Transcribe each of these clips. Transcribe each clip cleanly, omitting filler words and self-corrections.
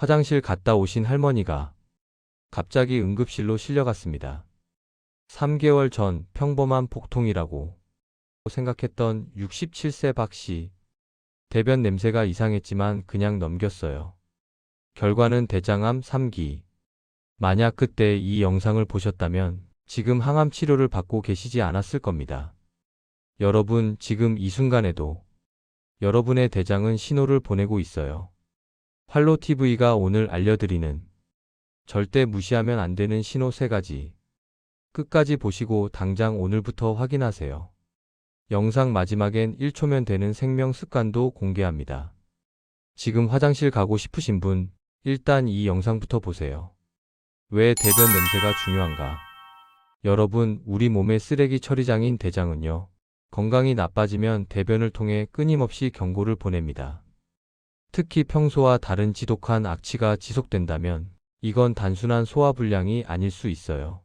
화장실 갔다 오신 할머니가 갑자기 응급실로 실려갔습니다. 3개월 전 평범한 복통이라고 생각했던 67세 박 씨. 대변 냄새가 이상했지만 그냥 넘겼어요. 결과는 대장암 3기. 만약 그때 이 영상을 보셨다면 지금 항암 치료를 받고 계시지 않았을 겁니다. 여러분, 지금 이 순간에도 여러분의 대장은 신호를 보내고 있어요. 활로TV가 오늘 알려드리는 절대 무시하면 안 되는 신호 3가지. 끝까지 보시고 당장 오늘부터 확인하세요. 영상 마지막엔 1초면 되는 생명 습관도 공개합니다. 지금 화장실 가고 싶으신 분, 일단 이 영상부터 보세요. 왜 대변 냄새가 중요한가? 여러분, 우리 몸의 쓰레기 처리장인 대장은요, 건강이 나빠지면 대변을 통해 끊임없이 경고를 보냅니다. 특히 평소와 다른 지독한 악취가 지속된다면 이건 단순한 소화불량이 아닐 수 있어요.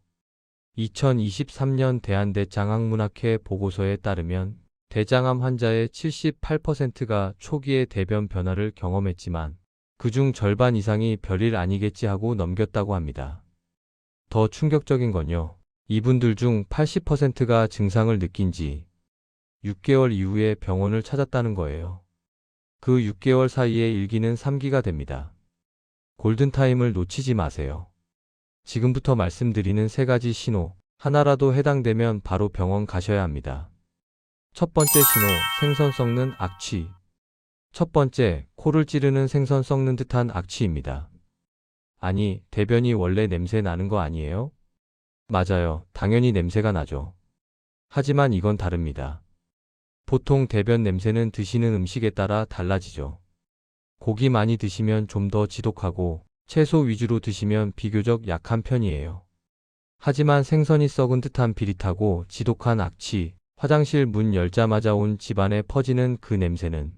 2023년 대한대장학문학회 보고서에 따르면 대장암 환자의 78%가 초기에 대변 변화를 경험했지만 그중 절반 이상이 별일 아니겠지 하고 넘겼다고 합니다. 더 충격적인 건요, 이분들 중 80%가 증상을 느낀 지 6개월 이후에 병원을 찾았다는 거예요. 그 6개월 사이에 일기는 3기가 됩니다. 골든타임을 놓치지 마세요. 지금부터 말씀드리는 3가지 신호, 하나라도 해당되면 바로 병원 가셔야 합니다. 첫 번째 신호, 생선 썩는 악취. 첫 번째, 코를 찌르는 생선 썩는 듯한 악취입니다. 아니, 대변이 원래 냄새 나는 거 아니에요? 맞아요. 당연히 냄새가 나죠. 하지만 이건 다릅니다. 보통 대변 냄새는 드시는 음식에 따라 달라지죠. 고기 많이 드시면 좀 더 지독하고 채소 위주로 드시면 비교적 약한 편이에요. 하지만 생선이 썩은 듯한 비릿하고 지독한 악취, 화장실 문 열자마자 온 집안에 퍼지는 그 냄새는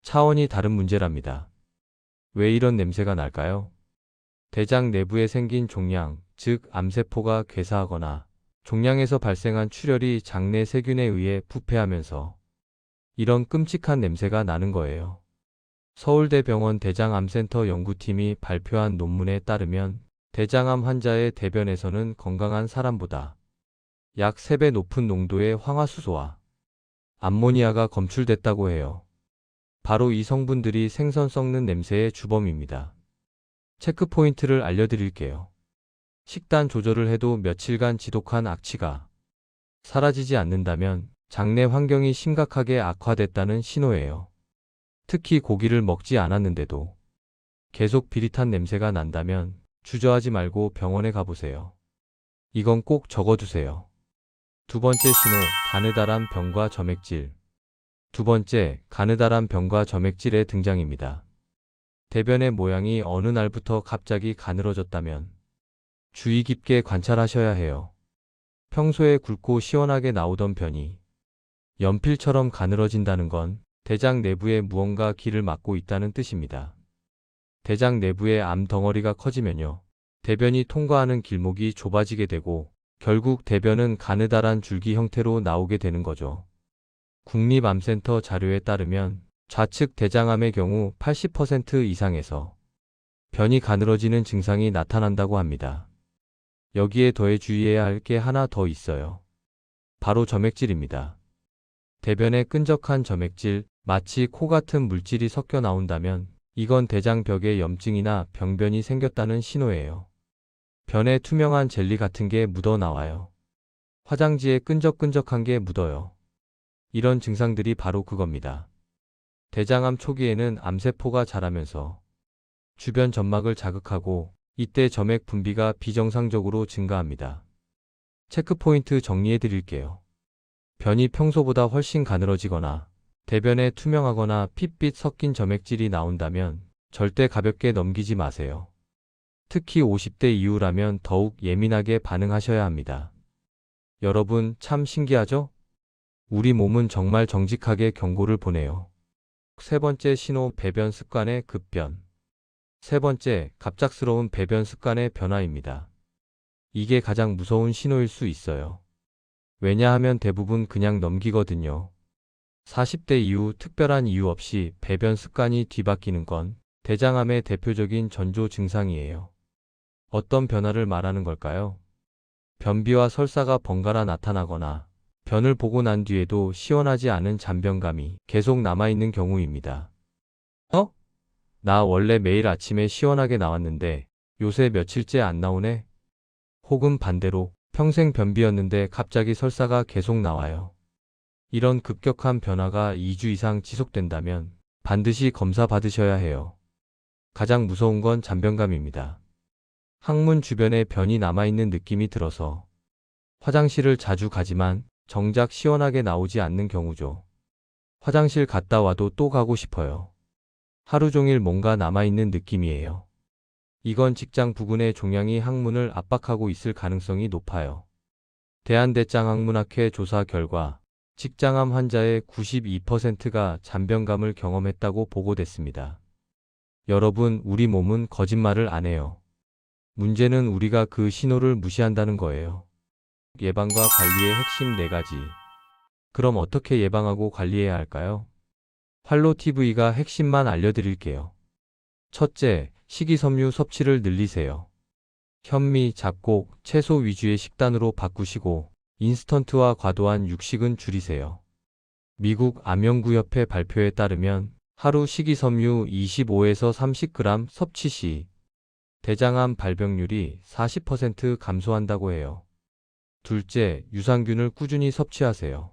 차원이 다른 문제랍니다. 왜 이런 냄새가 날까요? 대장 내부에 생긴 종양, 즉 암세포가 괴사하거나 종양에서 발생한 출혈이 장내 세균에 의해 부패하면서 이런 끔찍한 냄새가 나는 거예요. 서울대병원 대장암센터 연구팀이 발표한 논문에 따르면 대장암 환자의 대변에서는 건강한 사람보다 약 3배 높은 농도의 황화수소와 암모니아가 검출됐다고 해요. 바로 이 성분들이 생선 썩는 냄새의 주범입니다. 체크포인트를 알려드릴게요. 식단 조절을 해도 며칠간 지독한 악취가 사라지지 않는다면 장내 환경이 심각하게 악화됐다는 신호예요. 특히 고기를 먹지 않았는데도 계속 비릿한 냄새가 난다면 주저하지 말고 병원에 가보세요. 이건 꼭 적어두세요. 두 번째 신호, 가느다란 병과 점액질. 두 번째, 가느다란 병과 점액질의 등장입니다. 대변의 모양이 어느 날부터 갑자기 가늘어졌다면 주의 깊게 관찰하셔야 해요. 평소에 굵고 시원하게 나오던 변이 연필처럼 가늘어진다는 건 대장 내부에 무언가 길을 막고 있다는 뜻입니다. 대장 내부에 암 덩어리가 커지면요, 대변이 통과하는 길목이 좁아지게 되고 결국 대변은 가느다란 줄기 형태로 나오게 되는 거죠. 국립암센터 자료에 따르면 좌측 대장암의 경우 80% 이상에서 변이 가늘어지는 증상이 나타난다고 합니다. 여기에 더해 주의해야 할 게 하나 더 있어요. 바로 점액질입니다. 대변에 끈적한 점액질, 마치 코 같은 물질이 섞여 나온다면 이건 대장벽에 염증이나 병변이 생겼다는 신호예요. 변에 투명한 젤리 같은 게 묻어 나와요. 화장지에 끈적끈적한 게 묻어요. 이런 증상들이 바로 그겁니다. 대장암 초기에는 암세포가 자라면서 주변 점막을 자극하고 이때 점액 분비가 비정상적으로 증가합니다. 체크포인트 정리해 드릴게요. 변이 평소보다 훨씬 가늘어지거나 대변에 투명하거나 핏빛 섞인 점액질이 나온다면 절대 가볍게 넘기지 마세요. 특히 50대 이후라면 더욱 예민하게 반응하셔야 합니다. 여러분, 참 신기하죠? 우리 몸은 정말 정직하게 경고를 보내요. 세 번째 신호, 배변 습관의 급변. 세 번째, 갑작스러운 배변 습관의 변화입니다. 이게 가장 무서운 신호일 수 있어요. 왜냐하면 대부분 그냥 넘기거든요. 40대 이후 특별한 이유 없이 배변 습관이 뒤바뀌는 건 대장암의 대표적인 전조 증상이에요. 어떤 변화를 말하는 걸까요? 변비와 설사가 번갈아 나타나거나 변을 보고 난 뒤에도 시원하지 않은 잔변감이 계속 남아있는 경우입니다. 어? 나 원래 매일 아침에 시원하게 나왔는데 요새 며칠째 안 나오네? 혹은 반대로 평생 변비였는데 갑자기 설사가 계속 나와요. 이런 급격한 변화가 2주 이상 지속된다면 반드시 검사 받으셔야 해요. 가장 무서운 건 잔변감입니다. 항문 주변에 변이 남아있는 느낌이 들어서 화장실을 자주 가지만 정작 시원하게 나오지 않는 경우죠. 화장실 갔다 와도 또 가고 싶어요. 하루 종일 뭔가 남아있는 느낌이에요. 이건 직장 부근의 종양이 항문을 압박하고 있을 가능성이 높아요. 대한대장학문학회 조사 결과 직장암 환자의 92%가 잔변감을 경험했다고 보고됐습니다. 여러분, 우리 몸은 거짓말을 안 해요. 문제는 우리가 그 신호를 무시한다는 거예요. 예방과 관리의 핵심 4가지. 그럼 어떻게 예방하고 관리해야 할까요? 활로TV가 핵심만 알려드릴게요. 첫째, 식이섬유 섭취를 늘리세요. 현미, 잡곡, 채소 위주의 식단으로 바꾸시고 인스턴트와 과도한 육식은 줄이세요. 미국 암연구협회 발표에 따르면 하루 식이섬유 25에서 30g 섭취 시 대장암 발병률이 40% 감소한다고 해요. 둘째, 유산균을 꾸준히 섭취하세요.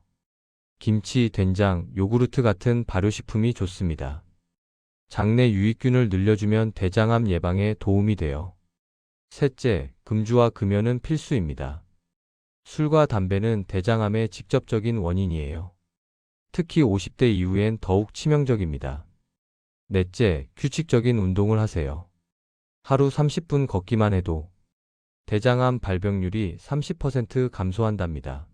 김치, 된장, 요구르트 같은 발효식품이 좋습니다. 장내 유익균을 늘려주면 대장암 예방에 도움이 돼요. 셋째, 금주와 금연은 필수입니다. 술과 담배는 대장암의 직접적인 원인이에요. 특히 50대 이후엔 더욱 치명적입니다. 넷째, 규칙적인 운동을 하세요. 하루 30분 걷기만 해도 대장암 발병률이 30% 감소한답니다.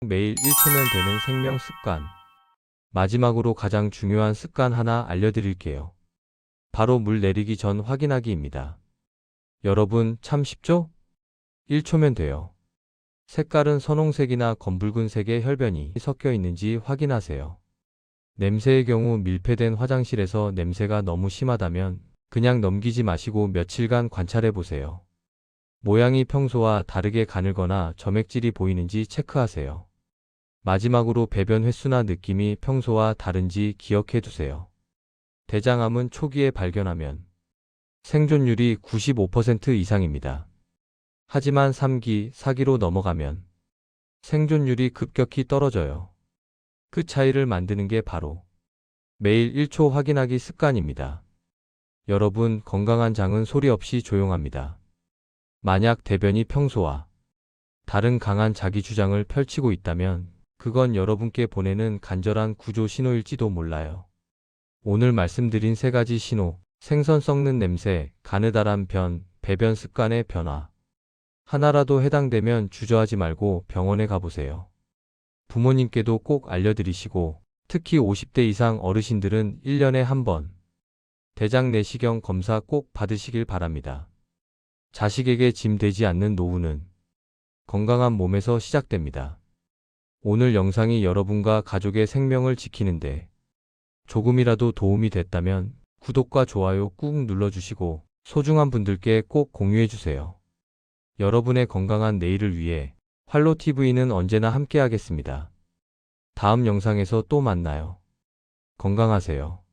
매일 1초면 되는 생명 습관. 마지막으로 가장 중요한 습관 하나 알려드릴게요. 바로 물 내리기 전 확인하기입니다. 여러분, 참 쉽죠? 1초면 돼요. 색깔은 선홍색이나 검붉은색의 혈변이 섞여 있는지 확인하세요. 냄새의 경우 밀폐된 화장실에서 냄새가 너무 심하다면 그냥 넘기지 마시고 며칠간 관찰해 보세요. 모양이 평소와 다르게 가늘거나 점액질이 보이는지 체크하세요. 마지막으로 배변 횟수나 느낌이 평소와 다른지 기억해 두세요. 대장암은 초기에 발견하면 생존율이 95% 이상입니다. 하지만 3기, 4기로 넘어가면 생존율이 급격히 떨어져요. 그 차이를 만드는 게 바로 매일 1초 확인하기 습관입니다. 여러분, 건강한 장은 소리 없이 조용합니다. 만약 대변이 평소와 다른 강한 자기 주장을 펼치고 있다면 그건 여러분께 보내는 간절한 구조 신호일지도 몰라요. 오늘 말씀드린 3가지 신호, 생선 썩는 냄새, 가느다란 변, 배변 습관의 변화. 하나라도 해당되면 주저하지 말고 병원에 가보세요. 부모님께도 꼭 알려드리시고 특히 50대 이상 어르신들은 1년에 한 번 대장 내시경 검사 꼭 받으시길 바랍니다. 자식에게 짐 되지 않는 노후는 건강한 몸에서 시작됩니다. 오늘 영상이 여러분과 가족의 생명을 지키는데 조금이라도 도움이 됐다면 구독과 좋아요 꾹 눌러주시고 소중한 분들께 꼭 공유해주세요. 여러분의 건강한 내일을 위해 활로TV는 언제나 함께하겠습니다. 다음 영상에서 또 만나요. 건강하세요.